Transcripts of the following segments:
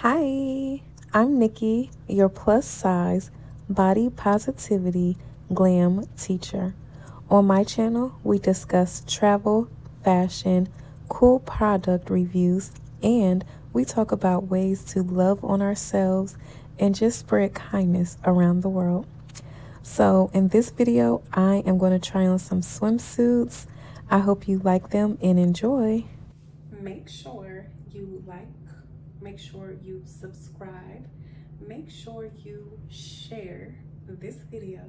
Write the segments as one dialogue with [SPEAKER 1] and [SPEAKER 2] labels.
[SPEAKER 1] Hi, I'm Nikki, your plus size body positivity glam teacher. On my channel, we discuss travel, fashion, cool product reviews, and we talk about ways to love on ourselves and just spread kindness around the world. So in this video, I am going to try on some swimsuits. I hope you like them and enjoy. Make sure you like, make sure you subscribe, make sure you share this video,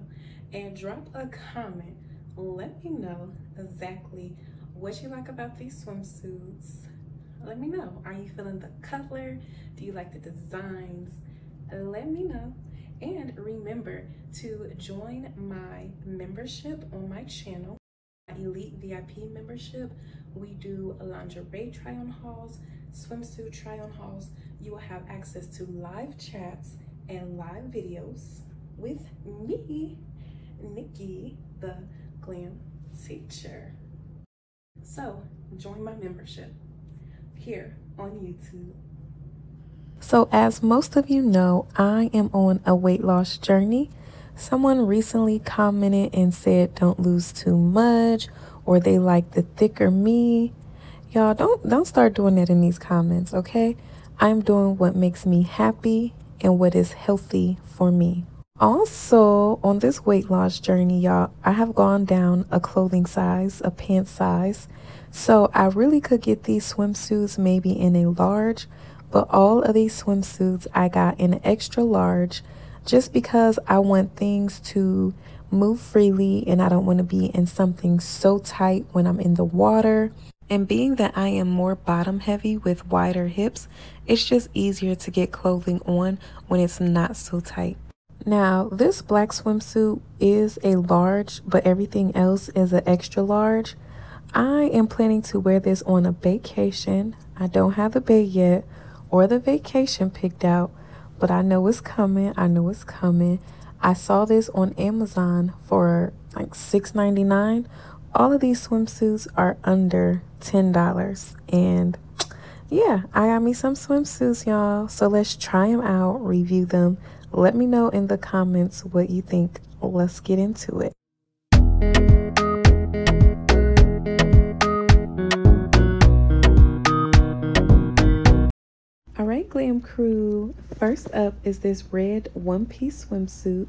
[SPEAKER 1] and drop a comment. Let me know exactly what you like about these swimsuits. Let me know. Are you feeling the color? Do you like the designs? Let me know. And remember to join my membership on my channel. Elite VIP membership. We do lingerie try-on hauls, swimsuit try-on hauls. You will have access to live chats and live videos with me, Nikki, the glam teacher. So join my membership here on YouTube. So as most of you know, I am on a weight loss journey. Someone recently commented and said don't lose too much, or they like the thicker me. Y'all don't start doing that in these comments, okay? I'm doing what makes me happy and what is healthy for me. Also, on this weight loss journey, y'all, I have gone down a clothing size, a pant size. So I really could get these swimsuits maybe in a large, but all of these swimsuits I got in an extra large just because I want things to move freely and I don't want to be in something so tight when I'm in the water. And being that I am more bottom heavy with wider hips, it's just easier to get clothing on when it's not so tight. Now, this black swimsuit is a large, but everything else is an extra large. I am planning to wear this on a vacation. I don't have the bed yet or the vacation picked out, but I know it's coming. I saw this on Amazon for like $6.99. All of these swimsuits are under $10. And yeah, I got me some swimsuits, y'all. So let's try them out, review them. Let me know in the comments what you think. Let's get into it. Alright, Glam Crew, first up is this red one-piece swimsuit.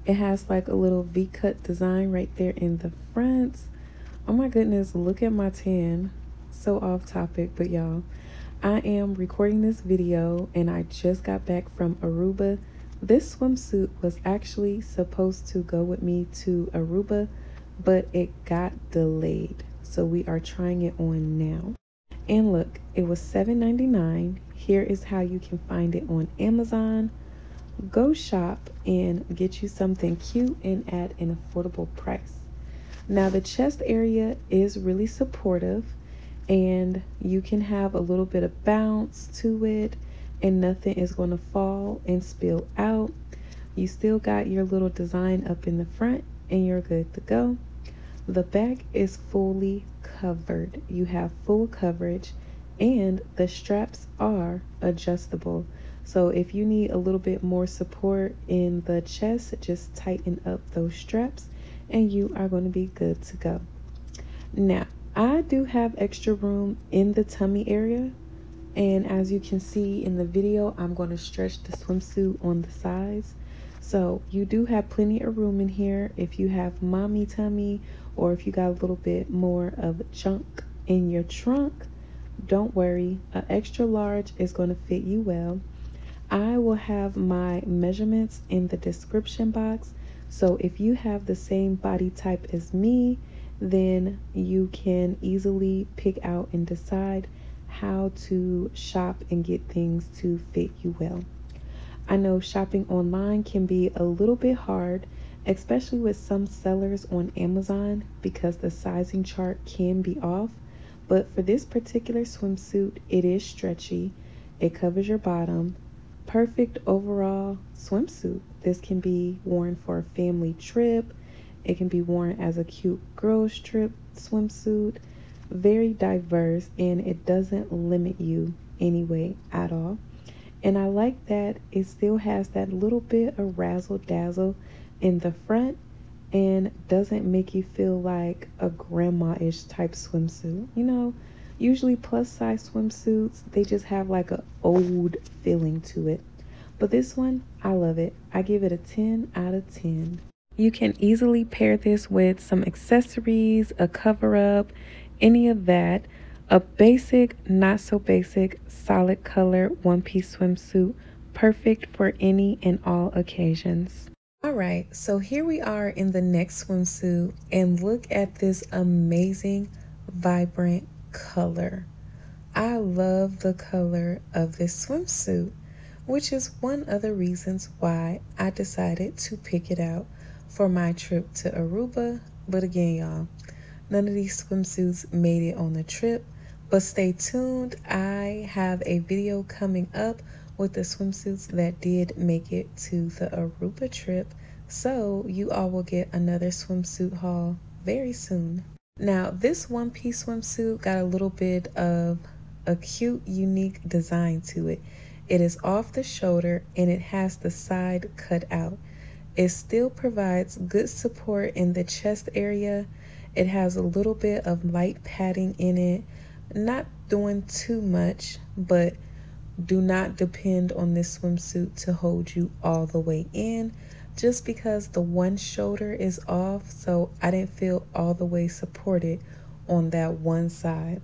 [SPEAKER 1] It has like a little V-cut design right there in the front. Oh my goodness, look at my tan. So off topic, but y'all, I am recording this video and I just got back from Aruba. This swimsuit was actually supposed to go with me to Aruba, but it got delayed. So we are trying it on now. And look, it was $7.99. Here is how you can find it on Amazon. Go shop and get you something cute and at an affordable price. Now the chest area is really supportive and you can have a little bit of bounce to it and nothing is going to fall and spill out. You still got your little design up in the front and you're good to go. The back is fully covered. You have full coverage and the straps are adjustable. So if you need a little bit more support in the chest, just tighten up those straps and you are going to be good to go. Now, I do have extra room in the tummy area. And as you can see in the video, I'm going to stretch the swimsuit on the sides. So you do have plenty of room in here if you have mommy tummy or if you got a little bit more of junk in your trunk. Don't worry, an extra large is going to fit you well. I will have my measurements in the description box. So if you have the same body type as me, then you can easily pick out and decide how to shop and get things to fit you well. I know shopping online can be a little bit hard, especially with some sellers on Amazon because the sizing chart can be off. But for this particular swimsuit, it is stretchy. It covers your bottom. Perfect overall swimsuit. This can be worn for a family trip. It can be worn as a cute girls trip swimsuit. Very diverse and it doesn't limit you anyway at all. And I like that it still has that little bit of razzle dazzle in the front and doesn't make you feel like a grandma-ish type swimsuit. You know, usually plus size swimsuits, they just have like a old feeling to it. But this one, I love it. I give it a 10 out of 10. You can easily pair this with some accessories, a cover up, any of that. A basic, not so basic, solid color one-piece swimsuit, perfect for any and all occasions. All right, so here we are in the next swimsuit, and look at this amazing, vibrant color. I love the color of this swimsuit, which is one of the reasons why I decided to pick it out for my trip to Aruba. But again, y'all, none of these swimsuits made it on the trip, but stay tuned. I have a video coming up with the swimsuits that did make it to the Aruba trip, so you all will get another swimsuit haul very soon. Now, this one-piece swimsuit got a little bit of a cute, unique design to it. It is off the shoulder and it has the side cut out. It still provides good support in the chest area. It has a little bit of light padding in it, not doing too much, but do not depend on this swimsuit to hold you all the way in, just because the one shoulder is off, so I didn't feel all the way supported on that one side.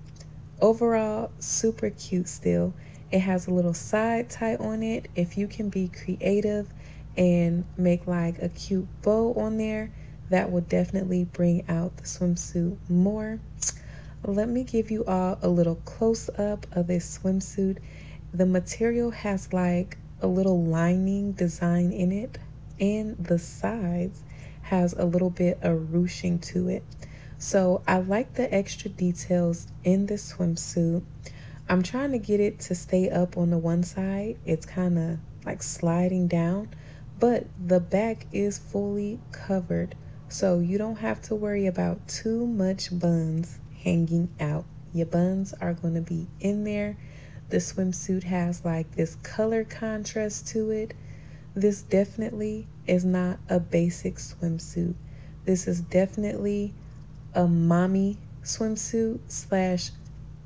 [SPEAKER 1] Overall, super cute still. It has a little side tie on it. If you can be creative and make like a cute bow on there, that will definitely bring out the swimsuit more. Let me give you all a little close-up of this swimsuit. The material has like a little lining design in it, and the sides has a little bit of ruching to it. So I like the extra details in this swimsuit. I'm trying to get it to stay up on the one side. It's kind of like sliding down, but the back is fully covered, so you don't have to worry about too much buns hanging out. Your buns are going to be in there. The swimsuit has like this color contrast to it. This definitely is not a basic swimsuit. This is definitely a mommy swimsuit slash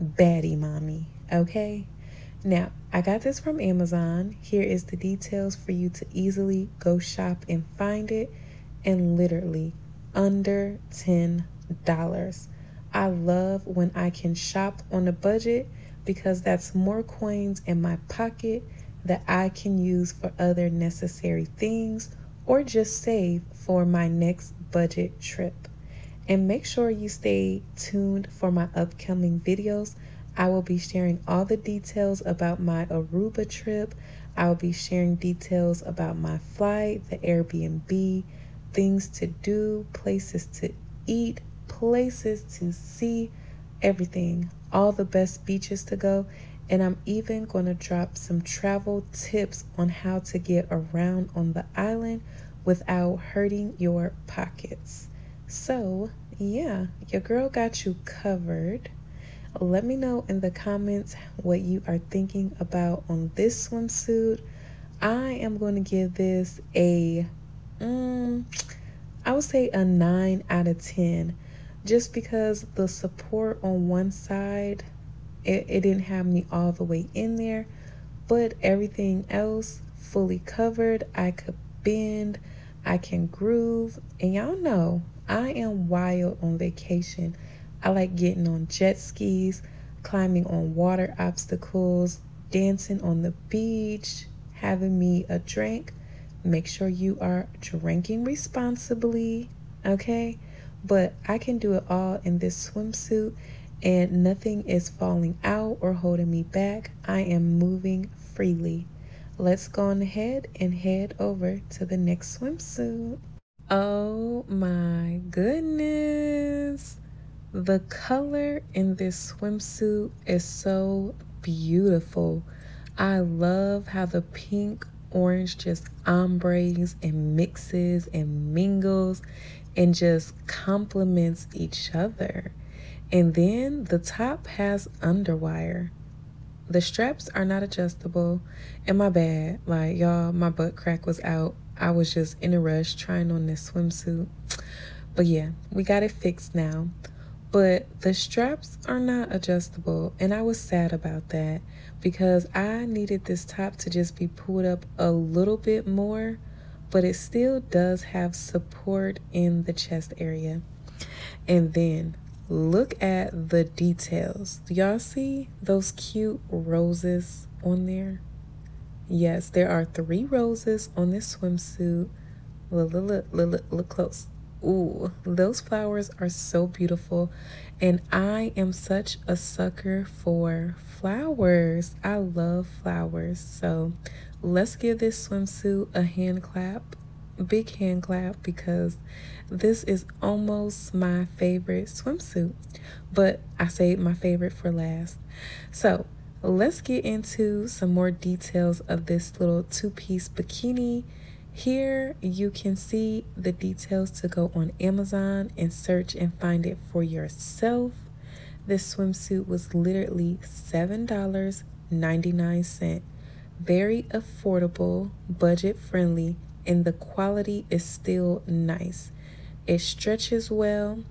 [SPEAKER 1] baddie mommy, okay? Now, I got this from Amazon. Here is the details for you to easily go shop and find it, and literally under $10. I love when I can shop on a budget, because that's more coins in my pocket that I can use for other necessary things or just save for my next budget trip. And make sure you stay tuned for my upcoming videos. I will be sharing all the details about my Aruba trip. I will be sharing details about my flight, the Airbnb, things to do, places to eat, places to see, everything, all the best beaches to go. And I'm even going to drop some travel tips on how to get around on the island without hurting your pockets. So yeah, your girl got you covered. Let me know in the comments what you are thinking about on this swimsuit. I am going to give this a, I would say a 9 out of 10, just because the support on one side, it didn't have me all the way in there, but everything else fully covered. I could bend, I can groove, and y'all know I am wild on vacation. I like getting on jet skis, climbing on water obstacles, dancing on the beach, having me a drink. Make sure you are drinking responsibly, okay? But I can do it all in this swimsuit, and nothing is falling out or holding me back. I am moving freely. Let's go on ahead and head over to the next swimsuit. Oh my goodness. The color in this swimsuit is so beautiful. I love how the pink orange just ombres and mixes and mingles and just complements each other. And then the top has underwire. the straps are not adjustable, and my bad, like y'all, my butt crack was out. I was just in a rush trying on this swimsuit. But yeah, we got it fixed now. But the straps are not adjustable, and I was sad about that because I needed this top to just be pulled up a little bit more, but it still does have support in the chest area. And then look at the details. Do y'all see those cute roses on there? Yes, there are 3 roses on this swimsuit. Look close. Ooh, those flowers are so beautiful. And I am such a sucker for flowers. I love flowers. So let's give this swimsuit a hand clap. Big hand clap, because this is almost my favorite swimsuit. But I saved my favorite for last. So let's get into some more details of this little 2-piece bikini. Here you can see the details to go on Amazon and search and find it for yourself. This swimsuit was literally $7.99. Very affordable, budget friendly, and the quality is still nice. It stretches well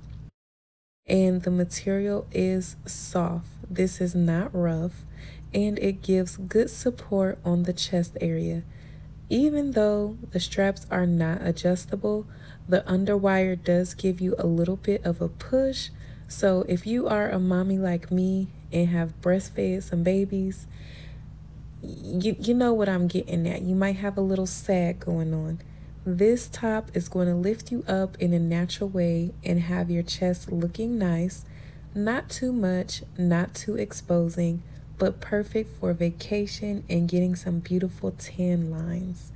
[SPEAKER 1] and the material is soft. This is not rough, and it gives good support on the chest area. Even though the straps are not adjustable, the underwire does give you a little bit of a push. So if you are a mommy like me and have breastfed some babies, you know what I'm getting at. You might have a little sag going on. This top is going to lift you up in a natural way and have your chest looking nice. Not too much, not too exposing, but perfect for vacation and getting some beautiful tan lines.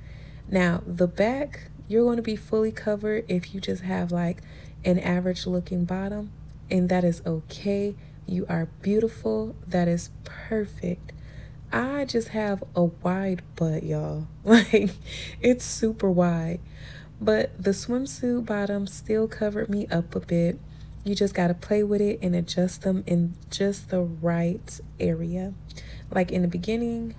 [SPEAKER 1] Now, the back, you're going to be fully covered if you just have like an average looking bottom, and that is okay. You are beautiful. That is perfect. I just have a wide butt, y'all. Like, it's super wide. But the swimsuit bottom still covered me up a bit. You just got to play with it and adjust them in just the right area. Like in the beginning,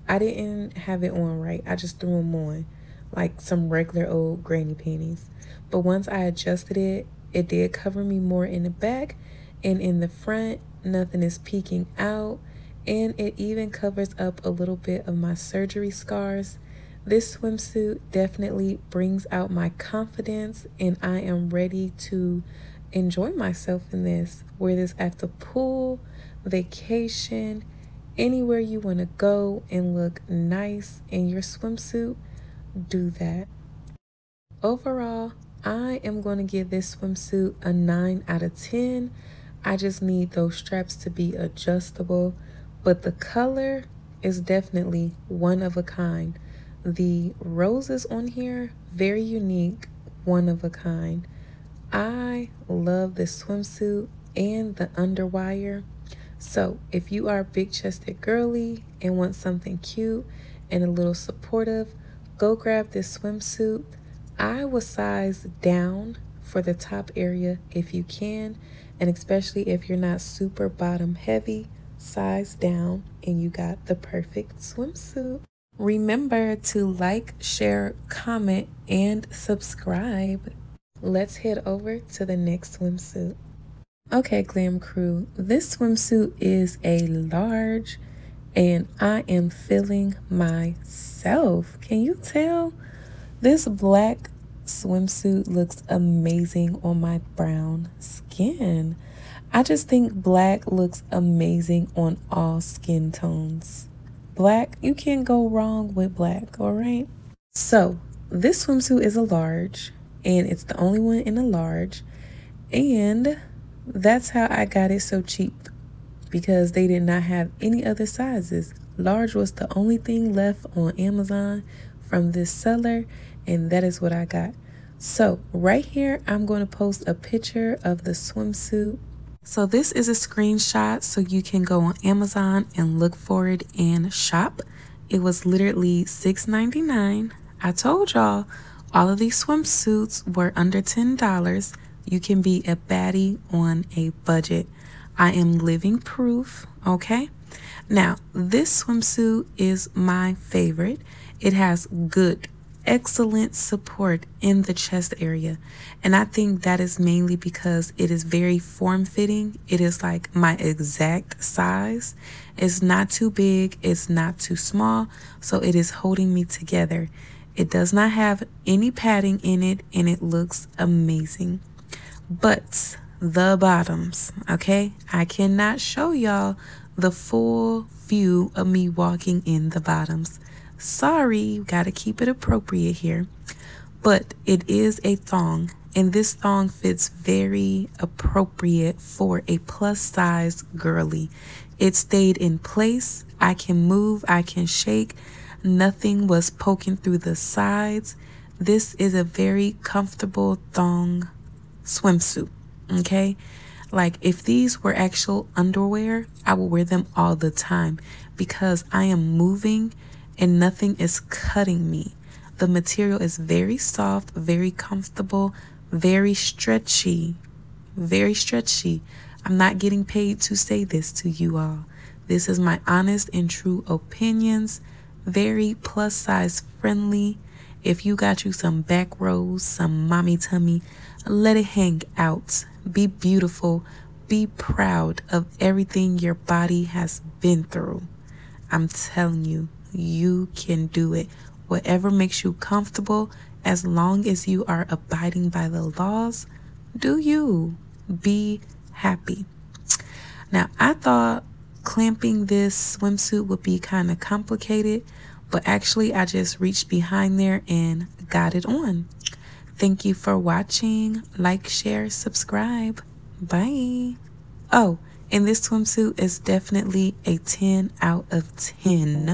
[SPEAKER 1] I didn't have it on right. I just threw them on like some regular old granny panties. But once I adjusted it, it did cover me more in the back, and in the front, nothing is peeking out. And it even covers up a little bit of my surgery scars. This swimsuit definitely brings out my confidence, and I am ready to enjoy myself in this. Wear this at the pool, vacation, anywhere you want to go and look nice in your swimsuit, do that. Overall, I am going to give this swimsuit a 9 out of 10. I just need those straps to be adjustable, but the color is definitely one of a kind. The roses on here, very unique, one of a kind. I love this swimsuit and the underwire. So if you are a big-chested girly and want something cute and a little supportive, go grab this swimsuit. I would size down for the top area if you can, and especially if you're not super bottom heavy, size down and you got the perfect swimsuit. Remember to like, share, comment, and subscribe. Let's head over to the next swimsuit. Okay, Glam Crew, this swimsuit is a large, and I am feeling myself. Can you tell? This black swimsuit looks amazing on my brown skin. I just think black looks amazing on all skin tones. Black, you can't go wrong with black, all right? So, this swimsuit is a large, and it's the only one in a large, and that's how I got it so cheap, because they did not have any other sizes. Large was the only thing left on Amazon from this seller, and that is what I got. So right here, I'm going to post a picture of the swimsuit. So this is a screenshot, so you can go on Amazon and look for it and shop. It was literally $6.99. I told y'all all of these swimsuits were under $10. You can be a baddie on a budget. I am living proof, okay? Now, this swimsuit is my favorite. It has good, excellent support in the chest area. And I think that is mainly because it is very form-fitting. It is like my exact size. It's not too big, it's not too small, so it is holding me together. It does not have any padding in it, and it looks amazing. But the bottoms, okay? I cannot show y'all the full view of me walking in the bottoms. Sorry, gotta keep it appropriate here. But it is a thong, and this thong fits very appropriate for a plus size girly. It stayed in place. I can move, I can shake. Nothing was poking through the sides. This is a very comfortable thong swimsuit, okay? Like, if these were actual underwear, I would wear them all the time because I am moving and nothing is cutting me. The material is very soft, very comfortable, very stretchy, very stretchy. I'm not getting paid to say this to you all. This is my honest and true opinions. Very plus size friendly. If you got you some back rows, some mommy tummy, let it hang out. Be beautiful. Be proud of everything your body has been through. I'm telling you, you can do it. Whatever makes you comfortable, as long as you are abiding by the laws, do you. Be happy. Now, I thought clamping this swimsuit would be kind of complicated, but actually I just reached behind there and got it on. Thank you for watching. Like, share, subscribe. Bye. Oh, and this swimsuit is definitely a 10 out of 10.